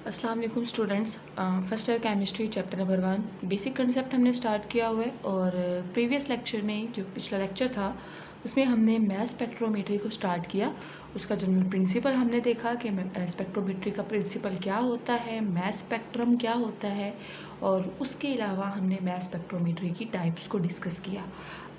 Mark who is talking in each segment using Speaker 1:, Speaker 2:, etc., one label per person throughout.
Speaker 1: अस्सलाम वालेकुम students. First year chemistry chapter number 1 basic concept हमने स्टार्ट किया हुआ है और प्रीवियस लेक्चर में जो पिछला लेक्चर था उसमें हमने मैस स्पेक्ट्रोमेट्री को स्टार्ट किया। उसका जनरल प्रिंसिपल हमने देखा कि स्पेक्ट्रोमेट्री का प्रिंसिपल क्या होता है, मैस स्पेक्ट्रम क्या होता है, और उसके अलावा हमने मैस स्पेक्ट्रोमेट्री की टाइप्स को डिस्कस किया।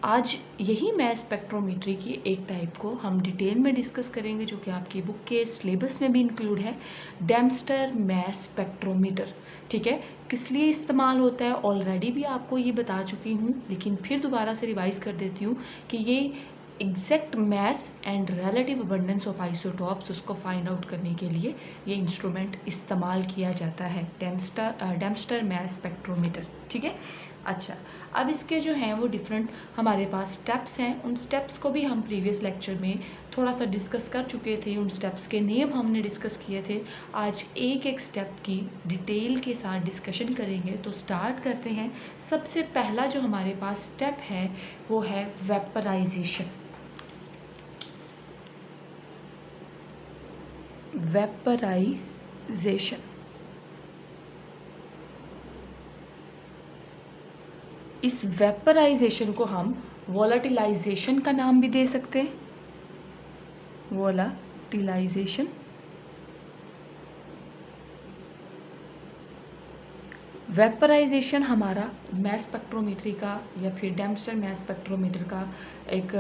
Speaker 1: आज यही मैस स्पेक्ट्रोमेट्री की एक टाइप को हम डिटेल में डिस्कस करेंगे जो कि आपकी बुक के सिलेबस में भी इंक्लूड है, डेम्स्टर मैस स्पेक्ट्रोमीटर। ठीक है, किस लिए इस्तेमाल होता है ऑलरेडी भी आपको ये बता चुकी हूँ, लेकिन फिर दोबारा से रिवाइज कर देती हूँ कि ये exact mass and relative abundance of isotopes उसको फाइंड आउट करने के लिए ये इंस्ट्रूमेंट इस्तेमाल किया जाता है, डेम्स्टर मैस स्पेक्ट्रोमीटर। ठीक है, अच्छा, अब इसके जो हैं वो डिफरेंट हमारे पास स्टेप्स हैं। उन स्टेप्स को भी हम प्रीवियस लेक्चर में थोड़ा सा डिस्कस कर चुके थे, उन स्टेप्स के नेम हमने डिस्कस किए थे। आज एक एक स्टेप की डिटेल के साथ डिस्कशन करेंगे। तो स्टार्ट करते हैं। सबसे पहला जो हमारे पास स्टेप है वो है वेपराइजेशन। वेपराइजेशन इस वेपराइजेशन को हम वोलाटिलाइजेशन का नाम भी दे सकते हैं। वोलाटिलाइजेशन, वेपराइजेशन हमारा मैस स्पेक्ट्रोमेट्री का या फिर डेम्स्टर मैस स्पेक्ट्रोमीटर का एक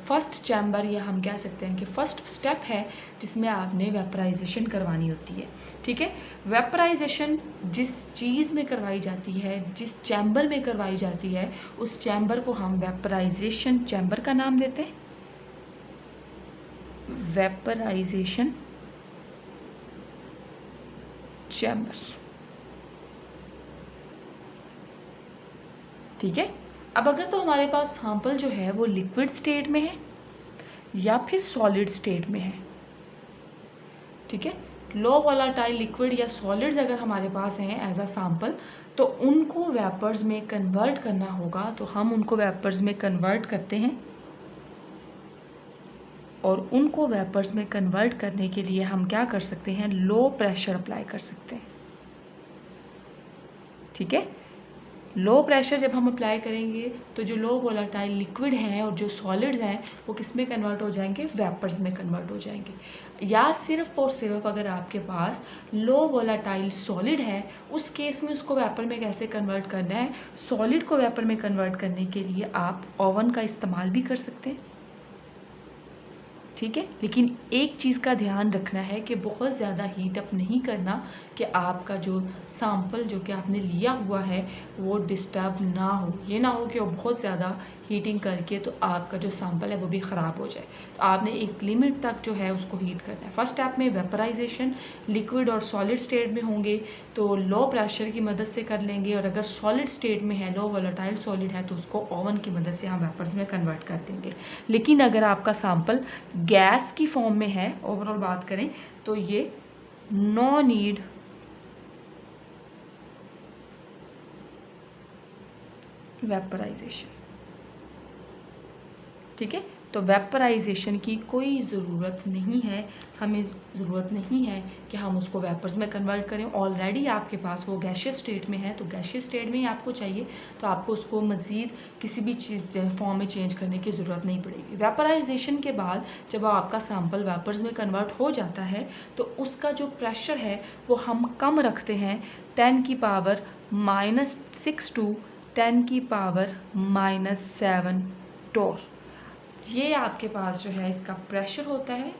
Speaker 1: फर्स्ट चैम्बर, या हम कह सकते हैं कि फर्स्ट स्टेप है जिसमें आपने वेपराइजेशन करवानी होती है। ठीक है, वेपराइजेशन जिस चीज़ में करवाई जाती है, जिस चैम्बर में करवाई जाती है, उस चैम्बर को हम वेपराइजेशन चैम्बर का नाम देते हैं। Vaporisation chamber. ठीक है, अब अगर तो हमारे पास सैंपल जो है वो लिक्विड स्टेट में है या फिर सॉलिड स्टेट में है। ठीक है, लो वोलाटाइल लिक्विड या सॉलिड्स अगर हमारे पास हैं एज अ सैंपल, तो उनको वेपर्स में कन्वर्ट करना होगा। तो हम उनको वेपर्स में कन्वर्ट करते हैं, और उनको वेपर्स में कन्वर्ट करने के लिए हम क्या कर सकते हैं, लो प्रेशर अप्लाई कर सकते हैं। ठीक है, लो प्रेशर जब हम अप्लाई करेंगे तो जो लो वोलाटाइल लिक्विड हैं और जो सॉलिड्स हैं वो किस में कन्वर्ट हो जाएंगे, वेपर्स में कन्वर्ट हो जाएंगे। या सिर्फ और सिर्फ अगर आपके पास लो वोलाटाइल सॉलिड है, उस केस में उसको वेपर में कैसे कन्वर्ट करना है, सॉलिड को वेपर में कन्वर्ट करने के लिए आप ओवन का इस्तेमाल भी कर सकते हैं। ठीक है, लेकिन एक चीज़ का ध्यान रखना है कि बहुत ज़्यादा हीट अप नहीं करना कि आपका जो सैंपल जो कि आपने लिया हुआ है वो डिस्टर्ब ना हो। ये ना हो कि वो बहुत ज़्यादा हीटिंग करके तो आपका जो सैंपल है वो भी ख़राब हो जाए। तो आपने एक लिमिट तक जो है उसको हीट करना है। फर्स्ट स्टेप में वेपराइजेशन लिक्विड और सॉलिड स्टेट में होंगे तो लो प्रेशर की मदद से कर लेंगे, और अगर सॉलिड स्टेट में है, लो वोलेटाइल सॉलिड है, तो उसको ओवन की मदद से हम वेपर्स में कन्वर्ट कर देंगे। लेकिन अगर आपका सैंपल गैस की फॉर्म में है, ओवरऑल बात करें तो ये नो नीड वेपराइजेशन। ठीक है, तो वेपराइजेशन की कोई ज़रूरत नहीं है, हमें ज़रूरत नहीं है कि हम उसको वेपर्स में कन्वर्ट करें। ऑलरेडी आपके पास वो गैशियस स्टेट में है, तो गैशियस स्टेट में ही आपको चाहिए, तो आपको उसको मज़ीद किसी भी चीज़ फॉर्म में चेंज करने की ज़रूरत नहीं पड़ेगी। वेपराइजेशन के बाद जब आपका सैंपल वेपर्स में कन्वर्ट हो जाता है तो उसका जो प्रेशर है वो हम कम रखते हैं, 10⁻⁻6 टू 10⁻⁻7 टोर। ये आपके पास जो है इसका प्रेशर होता है।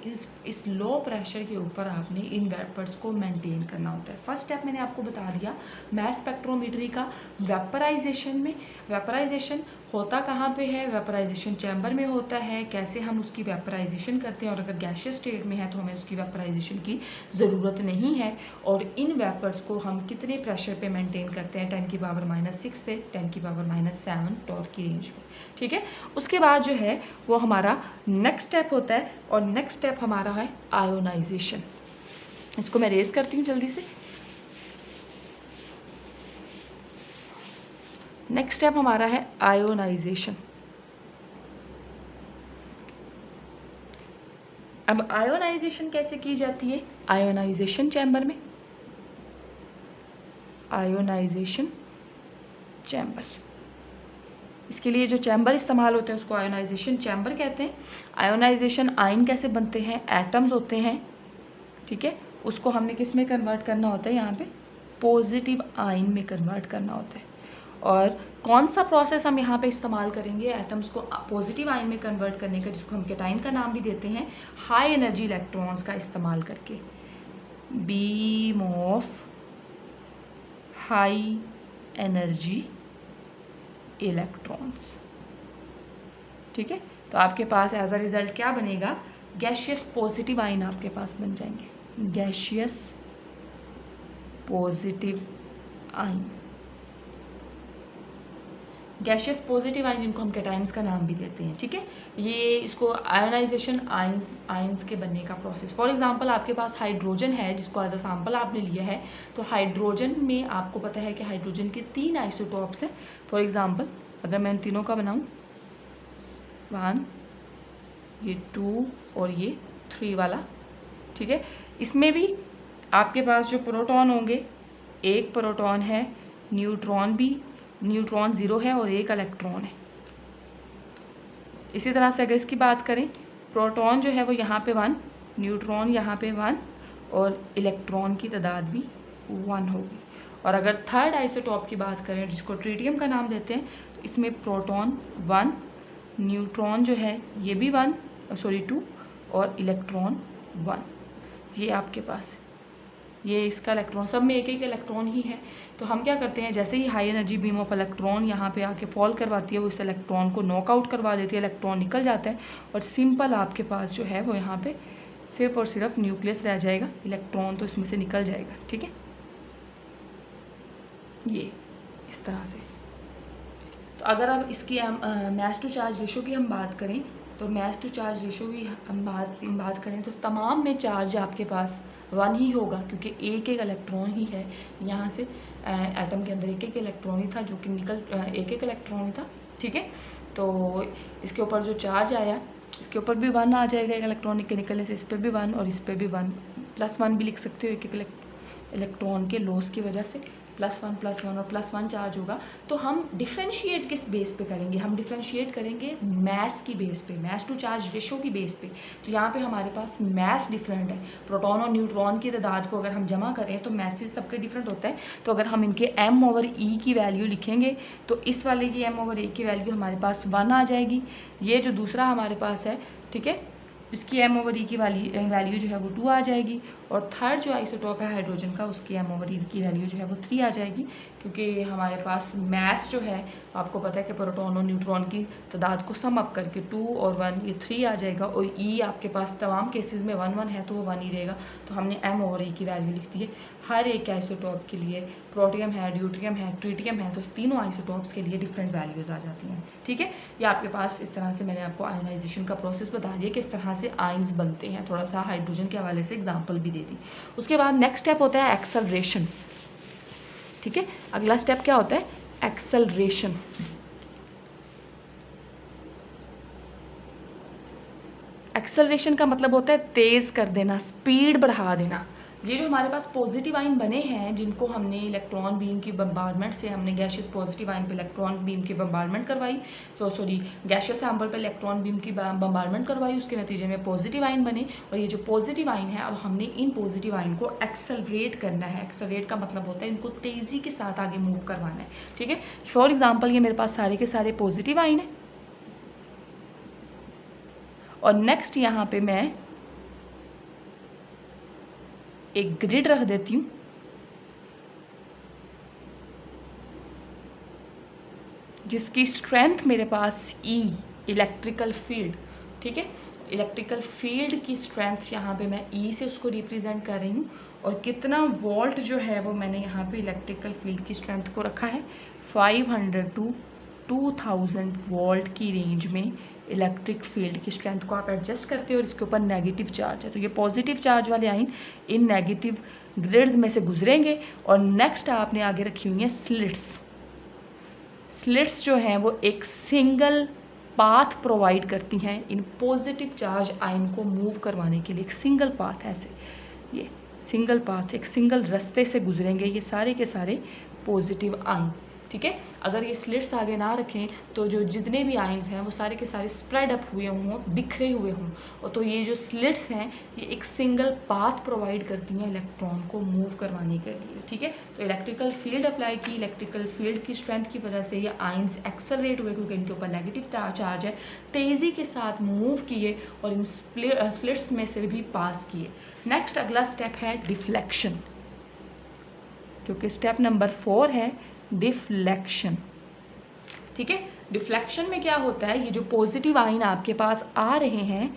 Speaker 1: इस लो प्रेशर के ऊपर आपने इन वेपर्स को मेंटेन करना होता है। फर्स्ट स्टेप मैंने आपको बता दिया मैस स्पेक्ट्रोमेट्री का, वेपराइजेशन में। वेपराइजेशन होता कहाँ पे है, वेपराइजेशन चैम्बर में होता है। कैसे हम उसकी वेपराइजेशन करते हैं, और अगर गैशियस स्टेट में है तो हमें उसकी वेपराइजेशन की ज़रूरत नहीं है। और इन वेपर्स को हम कितने प्रेशर पे मेंटेन करते हैं, 10⁻⁻6 से 10⁻⁻7 टोर की रेंज में। ठीक है, उसके बाद जो है वो हमारा नेक्स्ट स्टेप होता है, और नेक्स्ट स्टेप हमारा है आयोनाइजेशन। इसको मैं रेज करती हूँ जल्दी से। नेक्स्ट स्टेप हमारा है आयोनाइजेशन। अब आयोनाइजेशन कैसे की जाती है, आयोनाइजेशन चैम्बर में आयोनाइजेशन चैम्बर। इसके लिए जो चैम्बर इस्तेमाल होते हैं उसको आयोनाइजेशन चैम्बर कहते हैं। आयोनाइजेशन आयन कैसे बनते हैं, एटम्स होते हैं, ठीक है, उसको हमने किस में कन्वर्ट करना होता है, यहाँ पे पॉजिटिव आयन में कन्वर्ट करना होता है। और कौन सा प्रोसेस हम यहाँ पे इस्तेमाल करेंगे एटम्स को पॉजिटिव आयन में कन्वर्ट करने का, जिसको हम कैटाइन का नाम भी देते हैं, हाई एनर्जी इलेक्ट्रॉन्स का इस्तेमाल करके, beam of high energy electrons, ठीक है। तो आपके पास एज अ रिजल्ट क्या बनेगा, गैशियस पॉजिटिव आयन आपके पास बन जाएंगे, gaseous positive ion. Gaseous positive ion जिनको हम कैटाइन्स का नाम भी देते हैं, ठीक है। ये इसको आयोनाइजेशन आयंस के बनने का प्रोसेस। फॉर एग्जांपल आपके पास हाइड्रोजन है जिसको एज अ सैम्पल आपने लिया है, तो हाइड्रोजन में आपको पता है कि हाइड्रोजन के 3 आइसोटॉप्स हैं। फॉर एग्जांपल अगर मैं इन तीनों का बनाऊं, 1, ये 2 और ये 3 वाला, ठीक है। इसमें भी आपके पास जो प्रोटॉन होंगे, एक प्रोटॉन है, न्यूट्रॉन 0 है और एक इलेक्ट्रॉन है। इसी तरह से अगर इसकी बात करें, प्रोटॉन जो है वो यहाँ पे 1, न्यूट्रॉन यहाँ पे 1 और इलेक्ट्रॉन की तादाद भी 1 होगी। और अगर थर्ड आइसोटॉप की बात करें जिसको ट्रिटियम का नाम देते हैं, तो इसमें प्रोटॉन 1, न्यूट्रॉन जो है ये भी 2 और इलेक्ट्रॉन 1। ये आपके पास ये इसका इलेक्ट्रॉन, सब में एक एक इलेक्ट्रॉन ही है। तो हम क्या करते हैं, जैसे ही high energy beam of electron यहाँ पे आके फॉल करवाती है, वो इस इलेक्ट्रॉन को नॉकआउट करवा देती है, इलेक्ट्रॉन निकल जाता है और सिंपल आपके पास जो है वो यहाँ पे सिर्फ और सिर्फ न्यूक्लियस रह जाएगा, इलेक्ट्रॉन तो इसमें से निकल जाएगा, ठीक है। ये इस तरह से। तो अगर अब इसकी मास टू चार्ज रेशो की हम बात करें, तो मास टू चार्ज रेशो की हम बात करें तो तमाम में चार्ज आपके पास 1 ही होगा, क्योंकि एक एक इलेक्ट्रॉन ही है। यहाँ से एटम के अंदर एक एक इलेक्ट्रॉन ही था जो कि एक एक इलेक्ट्रॉन ही था, ठीक है। तो इसके ऊपर जो चार्ज आया, इसके ऊपर भी 1 आ जाएगा एक इलेक्ट्रॉन के निकलने से, इस पर भी 1 और इस पर भी 1, +1 भी लिख सकते हो, एक एक इलेक्ट्रॉन के लॉस की वजह से +1 और +1 चार्ज होगा। तो हम डिफ्रेंशिएट किस बेस पे करेंगे, हम डिफ्रेंशिएट करेंगे मैस की बेस पे, मास टू चार्ज रेशो की बेस पे। तो यहाँ पे हमारे पास मैस डिफरेंट है, प्रोटॉन और न्यूट्रॉन की तादाद को अगर हम जमा करें तो मैसेज सबके डिफरेंट होता है। तो अगर हम इनके m/e की वैल्यू लिखेंगे तो इस वाले की m/e की वैल्यू हमारे पास 1 आ जाएगी। ये जो दूसरा हमारे पास है, ठीक है, इसकी m/e की वैल्यू जो है वो 2 आ जाएगी। और थर्ड जो आइसोटॉप है हाइड्रोजन का, उसकी m/e की वैल्यू जो है वो 3 आ जाएगी, क्योंकि हमारे पास मैस जो है आपको पता है कि प्रोटॉन और न्यूट्रॉन की तादाद को सम अप करके 2 और 1 ये 3 आ जाएगा। और e आपके पास तमाम केसेस में 1 है तो वो 1 ही रहेगा। तो हमने m/e की वैल्यू लिख दी है हर एक आइसोटॉप के लिए। प्रोटियम है, ड्यूट्रियम है, ट्रिटियम है, तो तीनों आइसोटॉप्स के लिए डिफरेंट वैल्यूज़ आ जाती हैं, ठीक है। ये आपके पास इस तरह से मैंने आपको आयोनाइजेशन का प्रोसेस बता दिया कि इस तरह से आयंस बनते हैं। थोड़ा सा हाइड्रोजन के हवाले से एग्जाम्पल भी दे दी। उसके बाद नेक्स्ट स्टेप होता है एक्सेलरेशन, ठीक है। अगला स्टेप क्या होता है, एक्सेलरेशन। एक्सेलरेशन का मतलब होता है तेज़ कर देना, स्पीड बढ़ा देना। ये जो हमारे पास पॉजिटिव आयन बने हैं जिनको हमने इलेक्ट्रॉन बीम की बम्बार्डमेंट से, हमने गैशियस पॉजिटिव आयन पे इलेक्ट्रॉन बीम की बम्बार्डमेंट करवाई, गैशियस सैंपल पे इलेक्ट्रॉन बीम की बम्बार्डमेंट करवाई, उसके नतीजे में पॉजिटिव आयन बने। और ये जो पॉजिटिव आयन है, अब हमने इन पॉजिटिव आयन को एक्सेलरेट करना है। एक्सेलरेट का मतलब होता है इनको तेज़ी के साथ आगे मूव करवाना है, ठीक है। फॉर एग्जाम्पल ये मेरे पास सारे के सारे पॉजिटिव आयन है और नेक्स्ट यहाँ पे मैं एक ग्रिड रख देती हूँ, जिसकी स्ट्रेंथ मेरे पास E, इलेक्ट्रिकल फील्ड, ठीक है। इलेक्ट्रिकल फील्ड की स्ट्रेंथ यहाँ पे मैं E से उसको रिप्रेजेंट कर रही हूँ। और कितना वोल्ट जो है वो मैंने यहाँ पे इलेक्ट्रिकल फील्ड की स्ट्रेंथ को रखा है 500 to 2000 वोल्ट की रेंज में इलेक्ट्रिक फील्ड की स्ट्रेंथ को आप एडजस्ट करते हो। और इसके ऊपर नेगेटिव चार्ज है, तो ये पॉजिटिव चार्ज वाले आयन इन नेगेटिव ग्रिड्स में से गुजरेंगे। और नेक्स्ट आपने आगे रखी हुई है स्लिट्स। स्लिट्स जो हैं वो एक सिंगल पाथ प्रोवाइड करती हैं इन पॉजिटिव चार्ज आयन को मूव करवाने के लिए, एक सिंगल पाथ है ऐसे। ये सिंगल पाथ, एक सिंगल रास्ते से गुजरेंगे ये सारे के सारे पॉजिटिव आयन। ठीक है, अगर ये स्लिट्स आगे ना रखें तो जो जितने भी आयन्स हैं वो सारे के सारे स्प्रेड अप हुए हों, बिखरे हुए हों, और तो ये जो स्लिट्स हैं ये एक सिंगल पाथ प्रोवाइड करती हैं इलेक्ट्रॉन को मूव करवाने के लिए। ठीक है, तो इलेक्ट्रिकल फील्ड अप्लाई की, इलेक्ट्रिकल फील्ड की स्ट्रेंथ की वजह से ये आयन्स एक्सेलरेट हुए क्योंकि इनके ऊपर नेगेटिव चार्ज है, तेज़ी के साथ मूव किए और इन स्लिट्स में से भी पास किए। नेक्स्ट अगला स्टेप है डिफ्लेक्शन, जो कि स्टेप नंबर 4 है, डिफ्लेक्शन। ठीक है, डिफ्लेक्शन में क्या होता है, ये जो पॉजिटिव आयन आपके पास आ रहे हैं,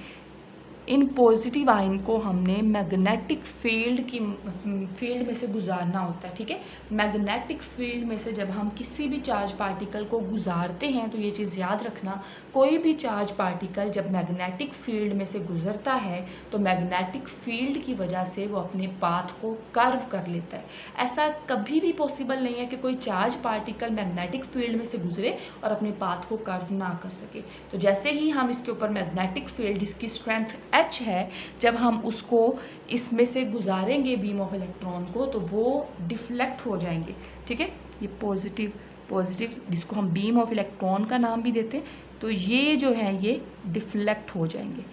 Speaker 1: इन पॉजिटिव आयन को हमने मैग्नेटिक फील्ड में से गुजारना होता है। ठीक है, मैग्नेटिक फील्ड में से जब हम किसी भी चार्ज पार्टिकल को गुजारते हैं तो ये चीज़ याद रखना, कोई भी चार्ज पार्टिकल जब मैग्नेटिक फील्ड में से गुजरता है तो मैग्नेटिक फील्ड की वजह से वो अपने पाथ को कर्व कर लेता है। ऐसा कभी भी पॉसिबल नहीं है कि कोई चार्ज पार्टिकल मैग्नेटिक फील्ड में से गुजरे और अपने पाथ को कर्व ना कर सके। तो जैसे ही हम इसके ऊपर मैग्नेटिक फील्ड, जिसकी स्ट्रेंथ H है, जब हम उसको इसमें से गुजारेंगे बीम ऑफ इलेक्ट्रॉन को तो वो डिफ्लेक्ट हो जाएंगे। ठीक है, ये पॉजिटिव जिसको हम बीम ऑफ इलेक्ट्रॉन का नाम भी देते हैं, तो ये जो है ये डिफ्लेक्ट हो जाएंगे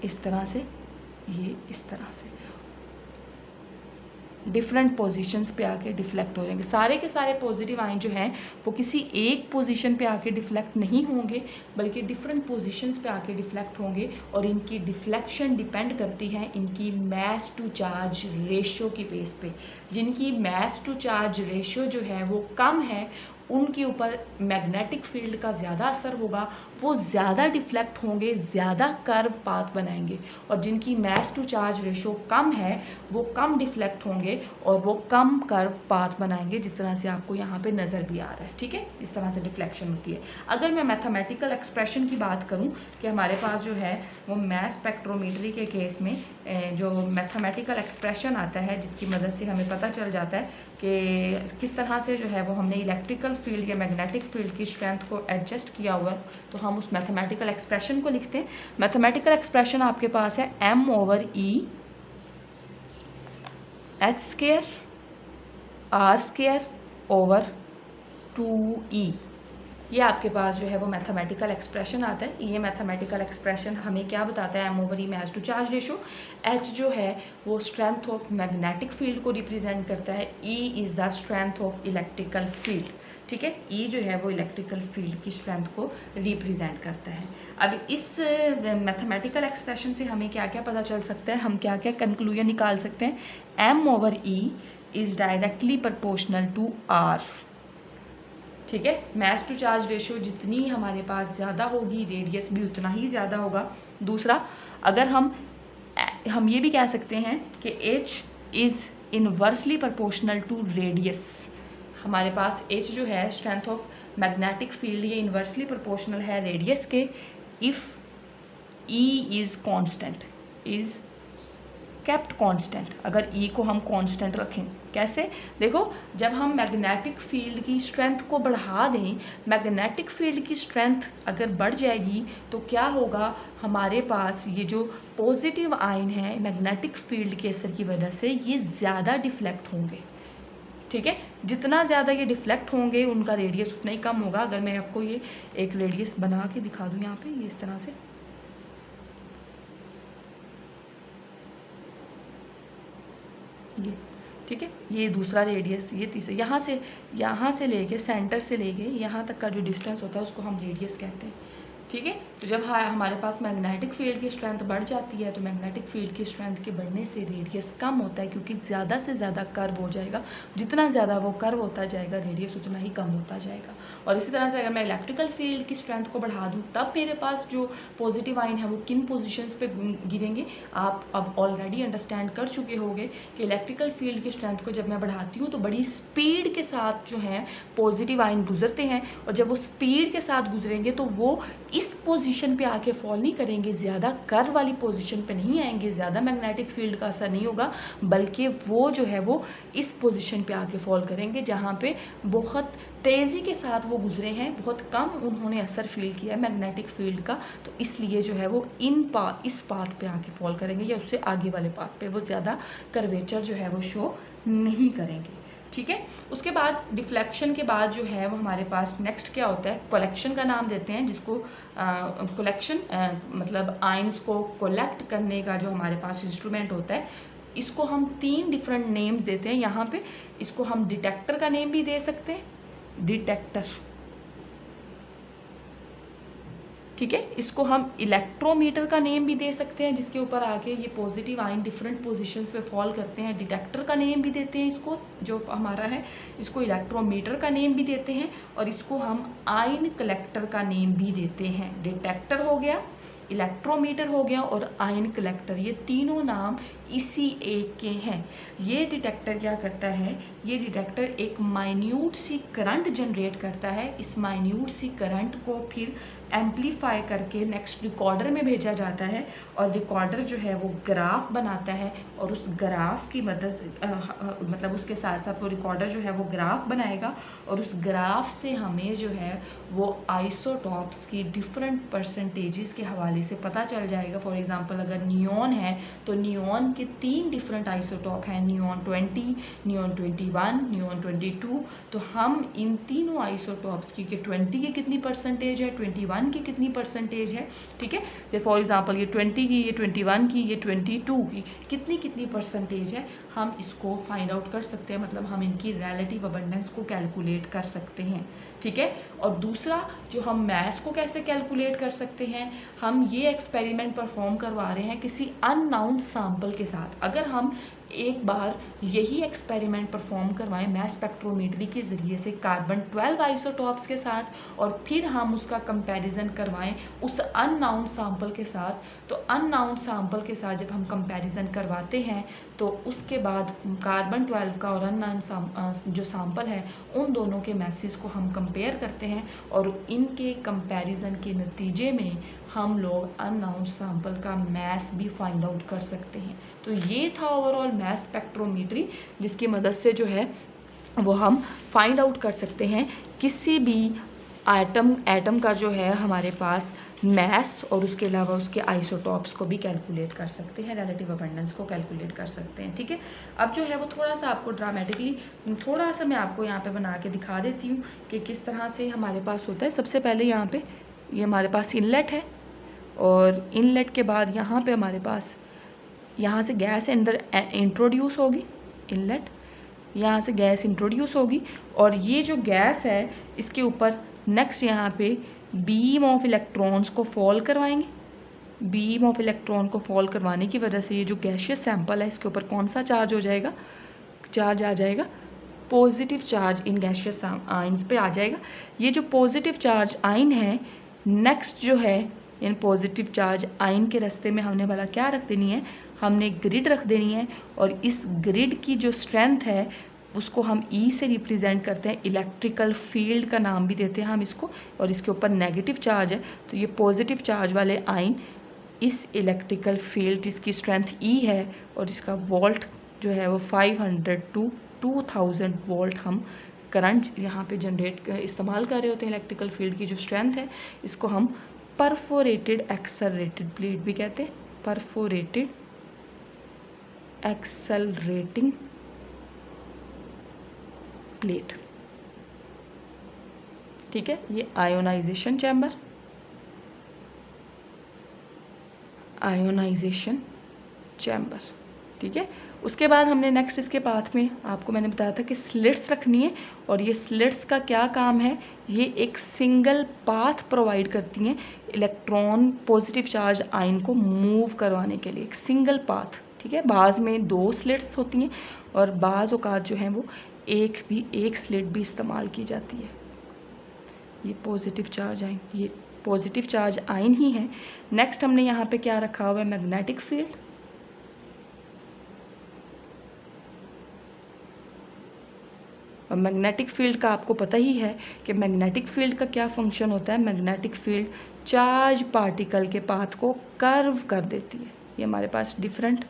Speaker 1: इस तरह से, ये इस तरह से डिफरेंट पोजीशंस पे आके डिफ्लेक्ट हो जाएंगे। सारे के सारे पॉजिटिव आयन जो हैं वो किसी एक पोजीशन पे आके डिफ्लेक्ट नहीं होंगे बल्कि डिफरेंट पोजीशंस पे आके डिफ्लेक्ट होंगे, और इनकी डिफ्लेक्शन डिपेंड करती है इनकी मैस टू चार्ज रेशियो की बेस पे। जिनकी मैस टू चार्ज रेशियो जो है वो कम है उनके ऊपर मैग्नेटिक फील्ड का ज़्यादा असर होगा, वो ज़्यादा डिफ्लेक्ट होंगे, ज़्यादा कर्व पाथ बनाएंगे, और जिनकी मैस टू चार्ज रेशो कम है वो कम डिफ्लेक्ट होंगे और वो कम कर्व पाथ बनाएंगे, जिस तरह से आपको यहाँ पे नज़र भी आ रहा है। ठीक है, इस तरह से डिफ्लेक्शन होती है। अगर मैं मैथमेटिकल एक्सप्रेशन की बात करूँ कि हमारे पास जो है वो मैस स्पेक्ट्रोमीटरी के केस में जो मैथमेटिकल एक्सप्रेशन आता है जिसकी मदद से हमें पता चल जाता है कि किस तरह से जो है वो हमने इलेक्ट्रिकल फील्ड या मैग्नेटिक फील्ड की स्ट्रेंथ को एडजस्ट किया हुआ है, तो हम उस मैथमेटिकल एक्सप्रेशन को लिखते हैं। मैथमेटिकल एक्सप्रेशन आपके पास है m/e h² r² over 2e। ये आपके पास जो है वो मैथमेटिकल एक्सप्रेशन आता है। ये मैथमेटिकल एक्सप्रेशन हमें क्या बताता है, m/e mass to charge ratio, h जो है वो स्ट्रेंथ ऑफ मैग्नेटिक फील्ड को रिप्रेजेंट करता है, e is the strength of electrical field. ठीक है, e जो है वो इलेक्ट्रिकल फील्ड की स्ट्रेंथ को रिप्रेजेंट करता है। अब इस मैथमेटिकल एक्सप्रेशन से हमें क्या क्या पता चल सकता है, हम क्या क्या कंक्लूजन निकाल सकते हैं। m/e is directly proportional to r। ठीक है, मैस टू चार्ज रेशियो जितनी हमारे पास ज़्यादा होगी रेडियस भी उतना ही ज़्यादा होगा। दूसरा, अगर हम ये भी कह सकते हैं कि h is inversely proportional to radius. हमारे पास h जो है स्ट्रेंथ ऑफ मैग्नेटिक फील्ड ये इनवर्सली प्रोपोर्शनल है रेडियस के, if e is constant, is kept constant. अगर e को हम कांस्टेंट रखें, कैसे, देखो जब हम मैग्नेटिक फील्ड की स्ट्रेंथ को बढ़ा दें, मैग्नेटिक फील्ड की स्ट्रेंथ अगर बढ़ जाएगी तो क्या होगा, हमारे पास ये जो पॉजिटिव आयन है मैग्नेटिक फील्ड के असर की वजह से ये ज़्यादा डिफ्लेक्ट होंगे। ठीक है, जितना ज़्यादा ये डिफ्लेक्ट होंगे उनका रेडियस उतना ही कम होगा। अगर मैं आपको ये एक रेडियस बना के दिखा दूँ यहाँ पे, ये इस तरह से, ये ठीक है, ये दूसरा रेडियस, ये तीसरा, यहाँ से लेके सेंटर से लेके यहाँ तक का जो डिस्टेंस होता है उसको हम रेडियस कहते हैं। ठीक है, तो जब हमारे पास मैग्नेटिक फील्ड की स्ट्रेंथ बढ़ जाती है तो मैग्नेटिक फील्ड की स्ट्रेंथ के बढ़ने से रेडियस कम होता है, क्योंकि ज़्यादा से ज़्यादा कर्व हो जाएगा। जितना ज़्यादा वो कर्व होता जाएगा रेडियस उतना ही कम होता जाएगा। और इसी तरह से अगर मैं इलेक्ट्रिकल फील्ड की स्ट्रेंथ को बढ़ा दूँ तब मेरे पास जो पॉजिटिव आयन है वो किन पोजिशंस पे गिरेंगे, आप अब ऑलरेडी अंडरस्टैंड कर चुके होंगे कि इलेक्ट्रिकल फील्ड की स्ट्रेंथ को जब मैं बढ़ाती हूँ तो बड़ी स्पीड के साथ जो है पॉजिटिव आयन गुजरते हैं, और जब वो स्पीड के साथ गुजरेंगे तो वो इस पोजीशन पे आके फॉल नहीं करेंगे, ज़्यादा कर्व वाली पोजीशन पे नहीं आएंगे, ज़्यादा मैग्नेटिक फील्ड का असर नहीं होगा, बल्कि वो जो है वो इस पोजीशन पे आके फॉल करेंगे जहाँ पे बहुत तेज़ी के साथ वो गुजरे हैं, बहुत कम उन्होंने असर फील किया है मैग्नेटिक फील्ड का, तो इसलिए जो है वो इस पाथ पे आके फॉल करेंगे या उससे आगे वाले पाथ पे वो ज़्यादा कर्वेचर जो है वो शो नहीं करेंगे। ठीक है, उसके बाद डिफ्लेक्शन के बाद जो है वो हमारे पास नेक्स्ट क्या होता है, कलेक्शन का नाम देते हैं, जिसको कलेक्शन मतलब आयंस को कलेक्ट करने का जो हमारे पास इंस्ट्रूमेंट होता है, इसको हम 3 डिफरेंट नेम्स देते हैं यहाँ पे। इसको हम डिटेक्टर का नेम भी दे सकते हैं, डिटेक्टर, ठीक है। इसको हम इलेक्ट्रोमीटर का नेम भी दे सकते हैं, जिसके ऊपर आके ये पॉजिटिव आयन डिफरेंट पोजीशंस पे फॉल करते हैं, डिटेक्टर का नेम भी देते हैं इसको, जो हमारा है इसको इलेक्ट्रोमीटर का नेम भी देते हैं, और इसको हम आयन कलेक्टर का नेम भी देते हैं। डिटेक्टर हो गया, इलेक्ट्रोमीटर हो गया और आयन कलेक्टर, ये तीनों नाम इसी एक के हैं। ये डिटेक्टर क्या करता है, ये डिटेक्टर एक माइन्यूट सी करंट जनरेट करता है। इस माइन्यूट सी करंट को फिर एम्पलीफाई करके नेक्स्ट रिकॉर्डर में भेजा जाता है, और रिकॉर्डर जो है वो ग्राफ बनाता है, और उस ग्राफ की मदद से मतलब उसके साथ साथ वो रिकॉर्डर जो है वो ग्राफ बनाएगा, और उस ग्राफ से हमें जो है वो आइसोटॉप्स की डिफरेंट परसेंटेजेस के हवाले से पता चल जाएगा। फॉर एग्जांपल अगर नियॉन है तो नियॉन के 3 डिफरेंट आइसोटॉप हैं, नियॉन 20, नियॉन 21, नियॉन 22। तो हम इन तीनों आइसोटॉप्स की कि 20 की कितनी परसेंटेज है, 21 की कितनी परसेंटेज है, ठीक है, जैसे फॉर एग्जांपल ये 20 की, ये 21 की, ये 22 की कितनी कितनी परसेंटेज है, हम इसको फाइंड आउट कर सकते हैं। मतलब हम इनकी रिलेटिव अबंडेंस को कैलकुलेट कर सकते हैं, ठीक है। और दूसरा जो हम मैथ को कैसे कैलकुलेट कर सकते हैं, हम ये एक्सपेरिमेंट परफॉर्म करवा रहे हैं किसी अननाउन सैंपल के साथ। अगर हम एक बार यही एक्सपेरिमेंट परफॉर्म करवाएं मैस स्पेक्ट्रोमेट्री के ज़रिए से कार्बन 12 आइसोटॉप्स के साथ, और फिर हम उसका कंपैरिजन करवाएं उस अननाउन सैंपल के साथ, तो अननाउन सैंपल के साथ जब हम कंपैरिजन करवाते हैं तो उसके बाद कार्बन 12 का और अननाउन जो सैंपल है उन दोनों के मैसेज को हम कंपेयर करते हैं, और इनके कंपैरिजन के नतीजे में हम लोग अननाउन सैंपल का मैस भी फाइंड आउट कर सकते हैं। तो ये था ओवरऑल मैस स्पेक्ट्रोमेट्री, जिसकी मदद से जो है वो हम फाइंड आउट कर सकते हैं किसी भी एटम का जो है हमारे पास मैस, और उसके अलावा उसके आइसोटॉप्स को भी कैलकुलेट कर सकते हैं, रिलेटिव अबंडेंस को कैलकुलेट कर सकते हैं, ठीक है। अब जो है वो थोड़ा सा आपको ड्रामेटिकली थोड़ा सा मैं आपको यहाँ पे बना के दिखा देती हूँ कि किस तरह से हमारे पास होता है। सबसे पहले यहाँ पे ये हमारे पास इनलेट है, और इनलेट के बाद यहाँ पे हमारे पास यहाँ से गैस अंदर इंट्रोड्यूस होगी, इनलेट यहाँ से गैस इंट्रोड्यूस होगी, और ये जो गैस है इसके ऊपर नेक्स्ट यहाँ पे बीम ऑफ इलेक्ट्रॉन्स को फॉल करवाएंगे। बीम ऑफ इलेक्ट्रॉन को फॉल करवाने की वजह से ये जो गैशियस सैंपल है इसके ऊपर कौन सा चार्ज हो जाएगा, चार्ज आ जाएगा, positive charge in gaseous ions पे आ जाएगा। ये जो पॉजिटिव चार्ज आइन है, नेक्स्ट जो है इन पॉजिटिव चार्ज आइन के रास्ते में हमने वाला क्या रख देनी है, हमने ग्रिड रख देनी है, और इस ग्रिड की जो स्ट्रेंथ है उसको हम ई से रिप्रेजेंट करते हैं, इलेक्ट्रिकल फील्ड का नाम भी देते हैं हम इसको, और इसके ऊपर नेगेटिव चार्ज है, तो ये पॉजिटिव चार्ज वाले आइन इस इलेक्ट्रिकल फील्ड जिसकी स्ट्रेंथ ई है, और इसका वोल्ट जो है वो 500 टू 2000 वोल्ट हम करंट यहाँ पे जनरेट इस्तेमाल कर रहे होते हैं। इलेक्ट्रिकल फील्ड की जो स्ट्रेंथ है इसको हम परफोरेटेड एक्सेलरेटेड प्लेट भी कहते हैं, परफोरेटेड एक्सेलरेटिंग प्लेट, ठीक है। ये आयोनाइजेशन चैम्बर, आयोनाइजेशन चैम्बर, ठीक है। उसके बाद हमने नेक्स्ट इसके पाथ में आपको मैंने बताया था कि स्लिट्स रखनी है, और ये स्लिट्स का क्या काम है, ये एक सिंगल पाथ प्रोवाइड करती हैं इलेक्ट्रॉन पॉजिटिव चार्ज आयन को मूव करवाने के लिए, एक सिंगल पाथ, ठीक है। बाज़ में 2 स्लिट्स होती हैं, और बाज़ औकात जो हैं वो एक स्लिट भी इस्तेमाल की जाती है। ये पॉजिटिव चार्ज आयन, ये पॉजिटिव चार्ज आयन ही है। नेक्स्ट हमने यहाँ पे क्या रखा हुआ है, मैग्नेटिक फील्ड, और मैग्नेटिक फील्ड का आपको पता ही है कि मैग्नेटिक फील्ड का क्या फंक्शन होता है। मैग्नेटिक फील्ड चार्ज पार्टिकल के पाथ को कर्व कर देती है। ये हमारे पास डिफरेंट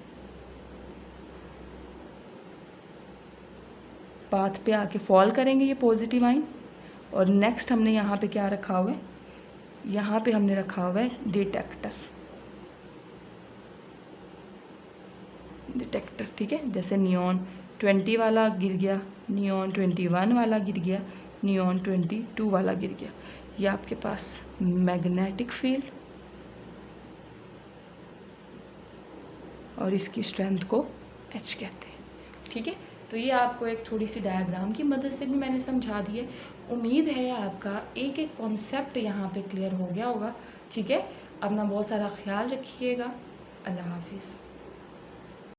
Speaker 1: पाथ पे आके फॉल करेंगे ये पॉजिटिव आयन। और नेक्स्ट हमने यहाँ पे क्या रखा हुआ है, यहाँ पे हमने रखा हुआ है डिटेक्टर। ठीक है, जैसे नियॉन 20 वाला गिर गया, नियॉन 21 वाला गिर गया, नियॉन 22 वाला गिर गया। ये आपके पास मैग्नेटिक फील्ड और इसकी स्ट्रेंथ को H कहते हैं। ठीक है, तो ये आपको एक थोड़ी सी डायग्राम की मदद से भी मैंने समझा दी है। उम्मीद है आपका एक एक कॉन्सेप्ट यहाँ पे क्लियर हो गया होगा। ठीक है, अपना बहुत सारा ख्याल रखिएगा। अल्लाह हाफिज़।